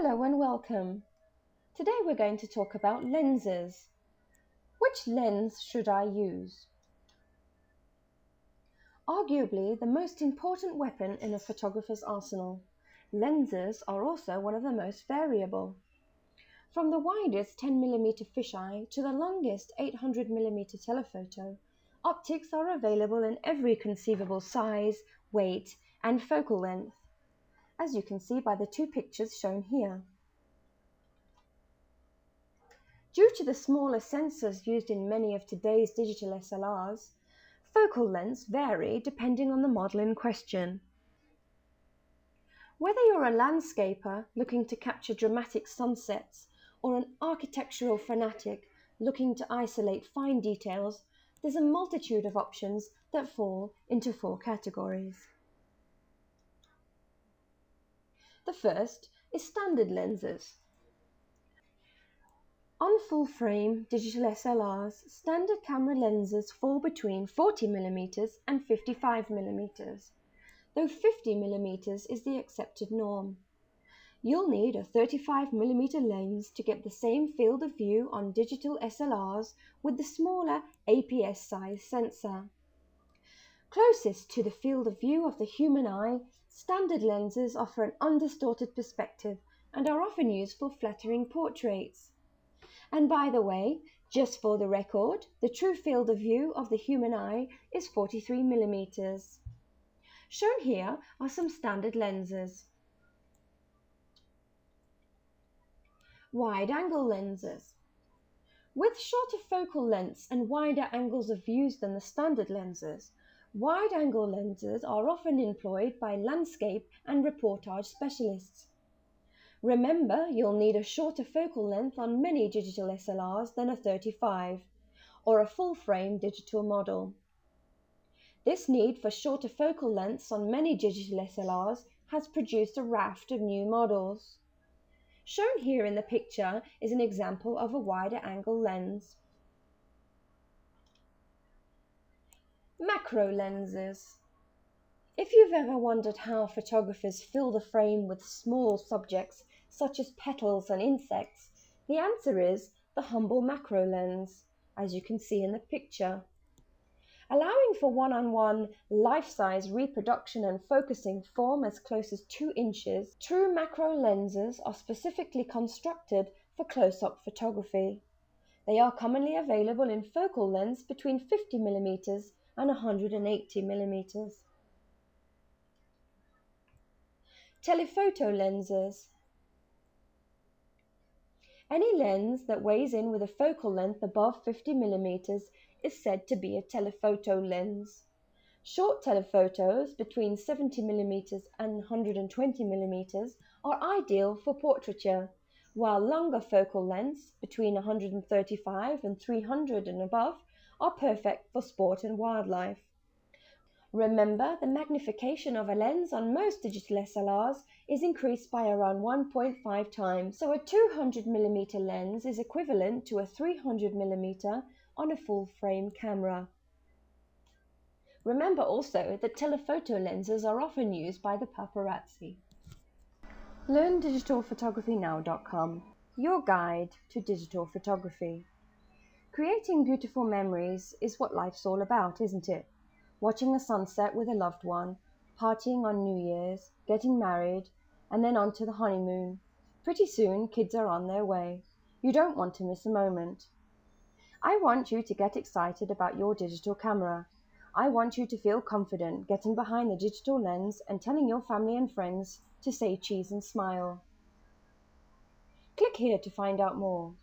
Hello and welcome. Today we're going to talk about lenses. Which lens should I use? Arguably the most important weapon in a photographer's arsenal, lenses are also one of the most variable. From the widest 10mm fisheye to the longest 800mm telephoto, optics are available in every conceivable size, weight, and focal length, as you can see by the two pictures shown here. Due to the smaller sensors used in many of today's digital SLRs, focal lengths vary depending on the model in question. Whether you're a landscaper looking to capture dramatic sunsets or an architectural fanatic looking to isolate fine details, there's a multitude of options that fall into four categories. The first is standard lenses. On full-frame digital SLRs, standard camera lenses fall between 40mm and 55mm, though 50mm is the accepted norm. You'll need a 35mm lens to get the same field of view on digital SLRs with the smaller APS size sensor. Closest to the field of view of the human eye, standard lenses offer an undistorted perspective and are often used for flattering portraits. And by the way, just for the record, the true field of view of the human eye is 43mm. Shown here are some standard lenses. Wide-angle lenses. With shorter focal lengths and wider angles of views than the standard lenses, wide-angle lenses are often employed by landscape and reportage specialists. Remember, you'll need a shorter focal length on many digital SLRs than a 35, or a full-frame digital model. This need for shorter focal lengths on many digital SLRs has produced a raft of new models. Shown here in the picture is an example of a wider angle lens. Macro lenses. If you've ever wondered how photographers fill the frame with small subjects such as petals and insects, the answer is the humble macro lens, as you can see in the picture. Allowing for one-on-one, life-size reproduction and focusing form as close as 2 inches, true macro lenses are specifically constructed for close-up photography. They are commonly available in focal lengths between 50mm and 180mm. Telephoto lenses. Any lens that weighs in with a focal length above 50mm is said to be a telephoto lens. Short telephotos between 70mm and 120mm are ideal for portraiture, while longer focal lengths between 135 and 300 and above are perfect for sport and wildlife. Remember, the magnification of a lens on most digital SLRs is increased by around 1.5 times, so a 200mm lens is equivalent to a 300mm on a full-frame camera. Remember also that telephoto lenses are often used by the paparazzi. LearnDigitalPhotographyNow.com, your guide to digital photography. Creating beautiful memories is what life's all about, isn't it? Watching a sunset with a loved one, partying on New Year's, getting married, and then on to the honeymoon. Pretty soon, kids are on their way. You don't want to miss a moment. I want you to get excited about your digital camera. I want you to feel confident getting behind the digital lens and telling your family and friends to say cheese and smile. Click here to find out more.